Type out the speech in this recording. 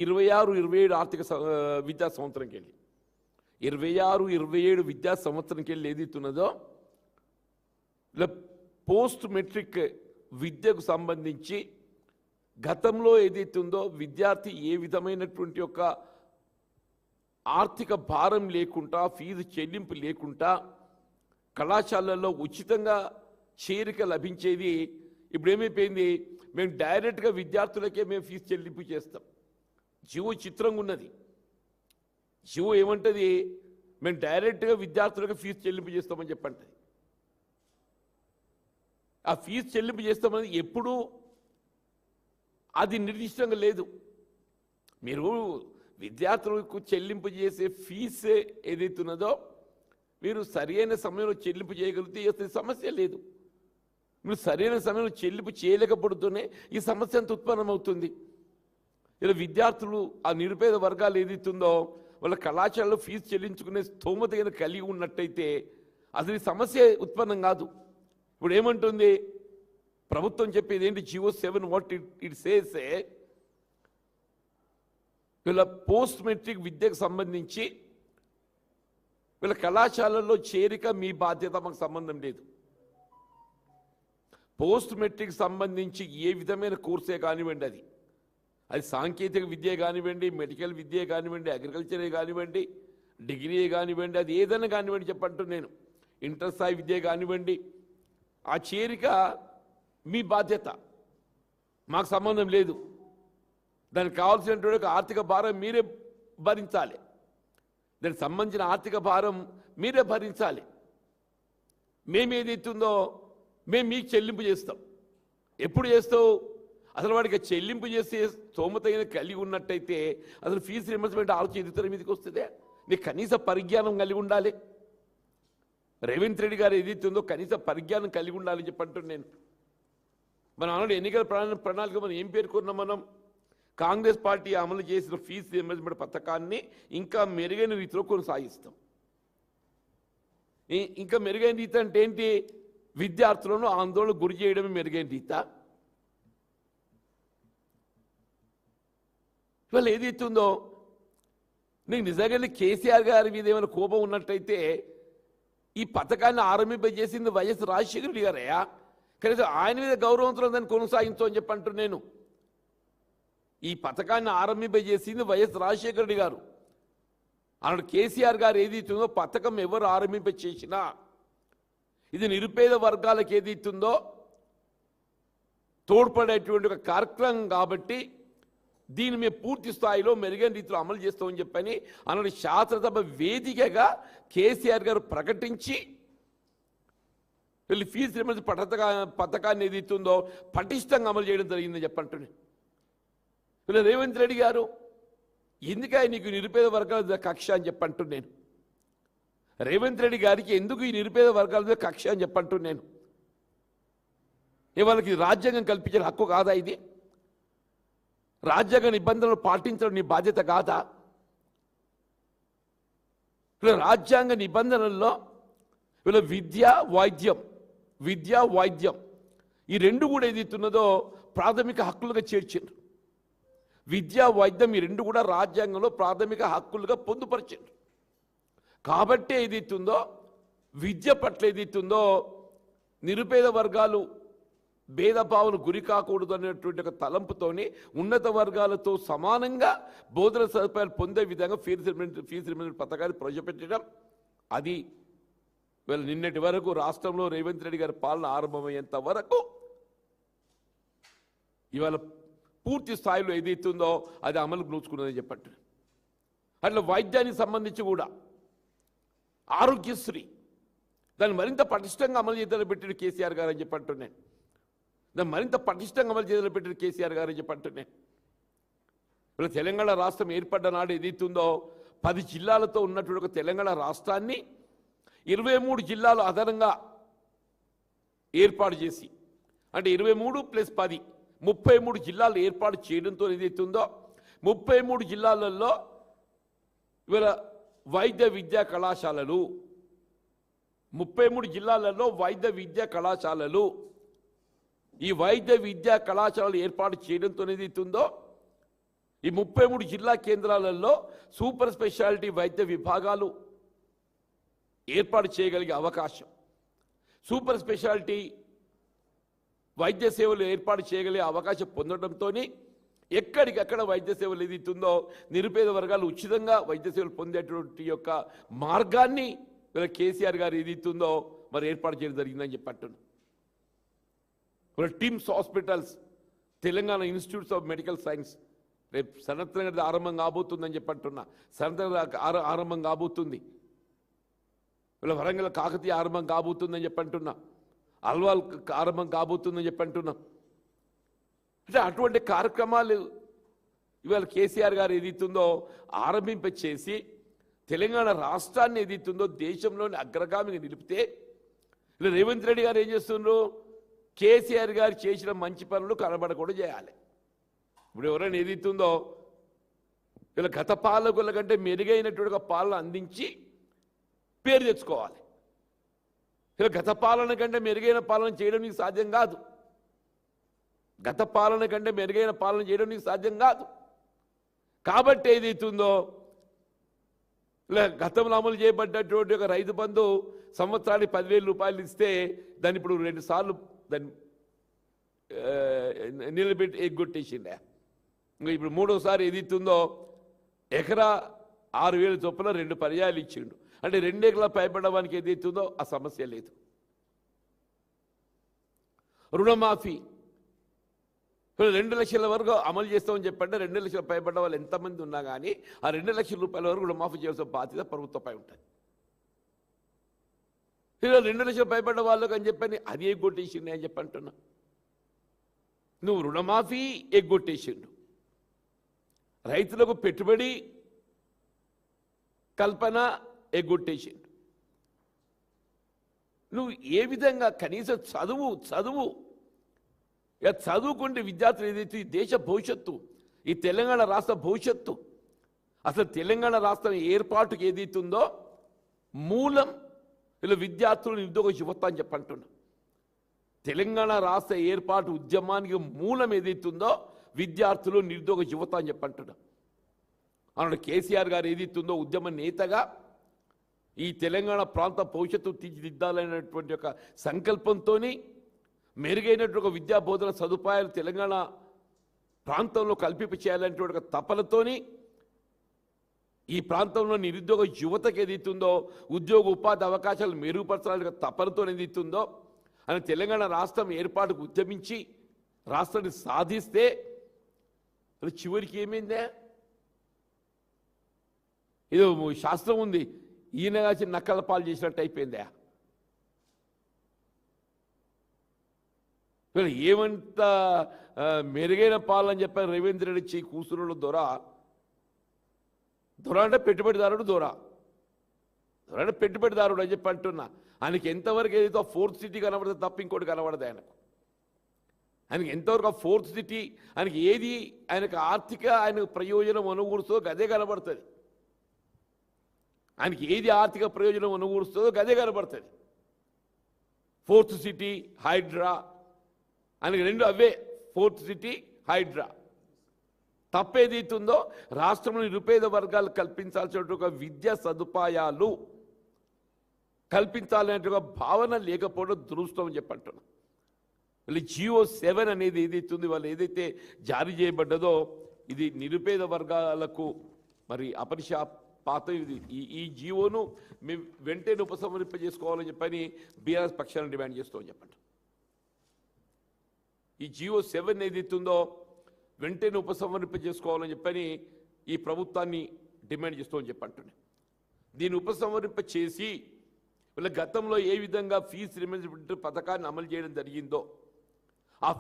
26-27 ఆర్థిక విద్యా సంవత్సరంకి వెళ్ళి 26-27 విద్యా సంవత్సరంకి వెళ్ళి ఏదైతున్నదో పోస్ట్ మెట్రిక్ విద్యకు సంబంధించి గతంలో ఏదైతుందో విద్యార్థి ఏ విధమైనటువంటి ఒక ఆర్థిక భారం లేకుండా ఫీజు చెల్లింపు లేకుండా కళాశాలల్లో ఉచితంగా చేరిక లభించేది ఇప్పుడు ఏమైపోయింది, మేము డైరెక్ట్గా విద్యార్థులకే మేము ఫీజు చెల్లింపు చేస్తాం. జీవో చిత్రంగా ఉన్నది. జీవో ఏమంటుంది, మేము డైరెక్ట్గా విద్యార్థులకు ఫీజు చెల్లింపు చేస్తామని చెప్పంటుంది. ఆ ఫీజు చెల్లింపు చేస్తామని ఎప్పుడు అది నిర్దిష్టంగా లేదు. మీరు విద్యార్థులకు చెల్లింపు చేసే ఫీజు ఏదైతున్నదో మీరు సరైన సమయంలో చెల్లింపు చేయగలిగితే అసలు సమస్య లేదు. మీరు సరైన సమయంలో చెల్లింపు చేయలేకపోతూనే ఈ సమస్య అంత ఉత్పన్నమవుతుంది. ఇలా విద్యార్థులు ఆ నిరుపేద వర్గాలు ఏదైతుందో వాళ్ళ కళాశాలలో ఫీజు చెల్లించుకునే స్తోమత కలిగి ఉన్నట్టయితే అసలు ఈ సమస్య ఉత్పన్నం కాదు. ఇప్పుడు ఏమంటుంది ప్రభుత్వం చెప్పేది ఏంటి, జియో 7 వాట్ ఇట్ సేస్, వీళ్ళ పోస్ట్ మెట్రిక్ విద్యకు సంబంధించి వీళ్ళ కళాశాలల్లో చేరిక మీ బాధ్యత, మాకు సంబంధం లేదు. పోస్ట్ మెట్రిక్ సంబంధించి ఏ విధమైన కోర్సే కానివ్వండి, అది సాంకేతిక విద్య కానివ్వండి, మెడికల్ విద్య కానివ్వండి, అగ్రికల్చరే కానివ్వండి, డిగ్రీ కానివ్వండి, అది ఏదైనా కానివ్వండి చెప్పంటూ నేను ఇంటర్ స్థాయి విద్య కానివ్వండి, ఆ చేరిక మీ బాధ్యత, మాకు సంబంధం లేదు. దానికి కావాల్సినటువంటి ఆర్థిక భారం మీరే భరించాలి. దానికి సంబంధించిన ఆర్థిక భారం మీరే భరించాలి. మేమేదైతుందో మేము మీకు చెల్లింపు చేస్తాం. ఎప్పుడు చేస్తావు, అసలు వాడికి చెల్లింపు చేసే స్తోమతైన కలిగి ఉన్నట్టయితే అసలు ఫీజు రియంబర్స్మెంట్ ఆలోచన ఎదుగుతారు మీదకి వస్తుందే. నీకు కనీస పరిజ్ఞానం కలిగి ఉండాలి. రేవంత్ రెడ్డి గారు ఏదైతుందో కనీస పరిజ్ఞానం కలిగి ఉండాలని చెప్పంటున్నాను నేను. మనం ఆల్రెడీ ఎన్నికల ప్రణాళిక మనం ఏం పేర్కొన్నాం, మనం కాంగ్రెస్ పార్టీ అమలు చేసిన ఫీజు రియంబర్స్మెంట్ పథకాన్ని ఇంకా మెరుగైన రీతిలో కొనసాగిస్తాం. ఇంకా మెరుగైన రీతి అంటే ఏంటి, విద్యార్థులను ఆందోళన గురి చేయడమే మెరుగైన రీత. ఇవాళ ఏదైతుందో నీకు నిజంగానే కేసీఆర్ గారి మీద ఏమైనా కోపం ఉన్నట్టయితే ఈ పథకాన్ని ఆరంభింపజేసింది వైఎస్ రాజశేఖర రెడ్డి గారయ్యా. కనీసం ఆయన మీద గౌరవంతో దాన్ని కొనసాగించు అని చెప్పంటూ నేను. ఈ పథకాన్ని ఆరంభింపజేసింది వైఎస్ రాజశేఖర రెడ్డి గారు. అన్నాడు కేసీఆర్ గారు ఏదైతుందో పథకం ఎవరు ఆరంభింపచేసినా ఇది నిరుపేద వర్గాలకు ఏదైతుందో తోడ్పడేటువంటి ఒక కార్యక్రమం కాబట్టి దీన్ని మేము పూర్తి స్థాయిలో మెరుగైన రీతిలో అమలు చేస్తామని చెప్పని అన్నాడు. శాసనసభ వేదికగా కేసీఆర్ గారు ప్రకటించి వీళ్ళు ఫీజు రియంబర్స్మెంట్ పథకాన్ని ఏదైతుందో పటిష్టంగా అమలు చేయడం జరిగిందని చెప్పంటున్నాను. వీళ్ళు రేవంత్ రెడ్డి గారు ఎందుకై నీకు నిరుపేద వర్గాల కక్ష అని చెప్పంటున్నాను నేను. రేవంత్ రెడ్డి గారికి ఎందుకు ఈ నిరుపేద వర్గాల మీద కక్ష అని చెప్పంటున్నాను నేను. వాళ్ళకి రాజ్యాంగం కల్పించిన హక్కు కాదా ఇది? రాజ్యాంగ నిబంధనలు పాటించడం నీ బాధ్యత కాదా? రాజ్యాంగ నిబంధనల్లో వీళ్ళ విద్య వైద్యం ఈ రెండు కూడా ఏదైతున్నదో ప్రాథమిక హక్కులుగా చేర్చారు. విద్యా వైద్యం ఈ రెండు కూడా రాజ్యాంగంలో ప్రాథమిక హక్కులుగా పొందుపరిచారు. కాబట్టి ఏదైతుందో విద్య పట్ల ఏదైతుందో నిరుపేద వర్గాలు భేదభావన గురి కాకూడదు అనేటువంటి ఒక తలంపుతోని ఉన్నత వర్గాలతో సమానంగా బోధన సదుపాయాలు పొందే విధంగా ఫీజు రియంబర్స్మెంట్ పథకాన్ని ప్రవేశపెట్టడం. అది వీళ్ళు నిన్నటి వరకు రాష్ట్రంలో రేవంత్ రెడ్డి గారి పాలన ఆరంభమయ్యేంత వరకు ఇవాళ పూర్తి స్థాయిలో ఏదైతుందో అది అమలుకు నోచుకున్నదని చెప్పట్టు. అట్లా వైద్యానికి సంబంధించి కూడా ఆరోగ్యశ్రీ దాన్ని మరింత పటిష్టంగా అమలు చేయాలని పెట్టిన కేసీఆర్ గారు అని చెప్పంటున్నాను. దాన్ని మరింత పటిష్టంగా అమలు చేయాలని పెట్టిన కేసీఆర్ గారు అని చెప్పంటున్నాను. ఇప్పుడు తెలంగాణ రాష్ట్రం ఏర్పడ్డ నాడు ఏదైతుందో 10 జిల్లాలతో ఉన్నటువంటి ఒక తెలంగాణ రాష్ట్రాన్ని 23 జిల్లాలు అదనంగా ఏర్పాటు చేసి, అంటే 23 + 10 33 జిల్లాలు ఏర్పాటు చేయడంతో ఏదైతుందో 33 జిల్లాలలో ఇవాళ వైద్య విద్యా కళాశాలలు 33 జిల్లాలలో వైద్య విద్యా కళాశాలలు ఈ వైద్య విద్యా కళాశాలలు ఏర్పాటు చేయడంతో ఏదైతుందో ఈ 33 జిల్లా కేంద్రాలలో సూపర్ స్పెషాలిటీ వైద్య విభాగాలు ఏర్పాటు చేయగలిగే అవకాశం, సూపర్ స్పెషాలిటీ వైద్య సేవలు ఏర్పాటు చేయగలిగే అవకాశం పొందడంతో ఎక్కడికక్కడ వైద్య సేవలు ఏదైతుందో నిరుపేద వర్గాలు ఉచితంగా వైద్య సేవలు పొందేటువంటి యొక్క మార్గాన్ని కేసీఆర్ గారు ఏదైతుందో మరి ఏర్పాటు చేయడం జరిగిందని చెప్పంటున్నాను. TIMS hospitals, Telangana institutes of medical science రేపు సనత్నగర్ ఆరంభం కాబోతుందని చెప్పంటున్నా. సనత్నగర్ ఆరంభం కాబోతుంది, వీళ్ళ వరంగల్ కాకతీయ ఆరంభం కాబోతుందని చెప్పంటున్నా, అల్వాల్ ఆరంభం కాబోతుందని చెప్పంటున్నాం. అంటే అటువంటి కార్యక్రమాలు ఇవాళ కేసీఆర్ గారు ఏదైతుందో ఆరంభింపచేసి తెలంగాణ రాష్ట్రాన్ని ఏదైతుందో దేశంలోని అగ్రగామిగా నిలిపితే ఇలా రేవంత్ రెడ్డి గారు ఏం చేస్తున్నారు, కేసీఆర్ గారు చేసిన మంచి పనులు కనబడకూడదు చేయాలి. ఇప్పుడు ఎవరైనా ఏదైతుందో ఇలా గత పాలకుల కంటే మెరుగైనటువంటి పాలన అందించి పేరు తెచ్చుకోవాలి. ఇలా గత పాలన కంటే మెరుగైన పాలన చేయడం నీకు సాధ్యం కాదు. గత పాలన కంటే మెరుగైన పాలన చేయడం నీకు సాధ్యం కాదు. కాబట్టి ఏదైతుందో ఇలా గతంలో అమలు చేయబడ్డటువంటి ఒక రైతు బంధు సంవత్సరానికి 10,000 రూపాయలు ఇస్తే దాన్ని ఇప్పుడు 2 సార్లు దాన్ని నిలబెట్టి ఎగ్గొట్టేసిండే. ఇంకా ఇప్పుడు 3వసారి ఏదైతుందో ఎకరా 6,000 చొప్పున 2 పర్యాయాలు ఇచ్చిండు. అంటే 2 ఎకరాల పైబడడానికి ఏదైతుందో ఆ సమస్య లేదు. రుణమాఫీ 2 లక్షల వరకు అమలు చేస్తామని చెప్పంటే 2 లక్షల పైబడ్డ వాళ్ళు ఎంతమంది ఉన్నా కానీ ఆ 2 లక్షల రూపాయల వరకు రుణమాఫీ చేయాల్సిన బాధ్యత ప్రభుత్వంపై ఉంటుంది. 2 లక్షల పైబడ్డ వాళ్ళకి అని చెప్పని అది ఎగ్గొట్టేసిండు అని చెప్పి అంటున్నా. నువ్వు రుణమాఫీ ఎగ్గొట్టేసిండు, రైతులకు పెట్టుబడి కల్పన ఎగ్గొట్టేసిండు. నువ్వు ఏ విధంగా కనీసం చదువు ఇక చదువుకుంటే విద్యార్థులు ఏదైతే ఈ దేశ భవిష్యత్తు, ఈ తెలంగాణ రాష్ట్ర భవిష్యత్తు, అసలు తెలంగాణ రాష్ట్రం ఏర్పాటుకి ఏదైతుందో మూలం ఇలా విద్యార్థులు నిరుద్యోగ యువత అని చెప్పంటున్నా. తెలంగాణ రాష్ట్ర ఏర్పాటు ఉద్యమానికి మూలం ఏదైతుందో విద్యార్థులు నిరుద్యోగ యువత అని చెప్పంటున్నా. అన్నాడు కేసీఆర్ గారు ఏదైతుందో ఉద్యమ నేతగా ఈ తెలంగాణ ప్రాంత భవిష్యత్తు తీర్చిదిద్దాలనేటువంటి ఒక సంకల్పంతో మెరుగైనటువంటి ఒక విద్యా బోధన సదుపాయాలు తెలంగాణ ప్రాంతంలో కల్పింప చేయాలనేటువంటి ఒక తపనతోని ఈ ప్రాంతంలో నిరుద్యోగ యువతకు ఏదైతుందో ఉద్యోగ ఉపాధి అవకాశాలు మెరుగుపరచాలని తపనతో ఏదైతుందో అని తెలంగాణ రాష్ట్రం ఏర్పాటుకు ఉద్యమించి రాష్ట్రాన్ని సాధిస్తే అది చివరికి ఏమైందే, ఏదో శాస్త్రం ఉంది ఈయన కాచి నక్కల పాలు చేసినట్టు అయిపోయిందా. ఏమంత మెరుగైన పాలని చెప్పారు రేవంత్ రెడ్డి కూసురుడు దొర అంటే పెట్టుబడిదారుడు, దొర అంటే పెట్టుబడిదారుడు అని చెప్పి అంటున్నా. ఆయనకి ఎంతవరకు ఏదైతే 4th సిటీ కనబడుతుంది తప్ప ఇంకోటి కనబడదు. ఆయనకి ఎంతవరకు ఆ 4th సిటీ ఆయనకి ఏది ఆయనకు ఆయనకు ప్రయోజనం అనుకూరుస్తుందో గదే కనబడుతుంది. ఆయనకి ఏది ఆర్థిక ప్రయోజనం అనుకూరుస్తుందో గదే కనబడుతుంది. 4th సిటీ, హైడ్రా, ఆయనకి 2 అవే, 4th సిటీ, హైడ్రా. తప్పేదైతుందో రాష్ట్రంలో నిరుపేద వర్గాలు కల్పించాల్సిన ఒక విద్యా సదుపాయాలు కల్పించాలనే భావన లేకపోవడం దురదృష్టం అని చెప్పంటున్నాం. వీళ్ళు GO 7 అనేది ఏదైతుంది వాళ్ళు ఏదైతే జారీ చేయబడ్డదో ఇది నిరుపేద వర్గాలకు మరి అపరిశాపాతం. ఇది ఈ జీవోను మేము వెంటనే ఉపసంహరింపజేసుకోవాలని చెప్పని బీఆర్ఎస్ పక్షాలను డిమాండ్ చేస్తామని చెప్పండి. ఈ GO 7 ఏదైతుందో వెంటనే ఉపసంహరింపజేసుకోవాలని చెప్పని ఈ ప్రభుత్వాన్ని డిమాండ్ చేస్తామని చెప్పంటున్నాను. దీన్ని ఉపసంహరింప చేసి వీళ్ళ గతంలో ఏ విధంగా ఫీజు రీయింబర్స్మెంట్ పథకాన్ని అమలు చేయడం జరిగిందో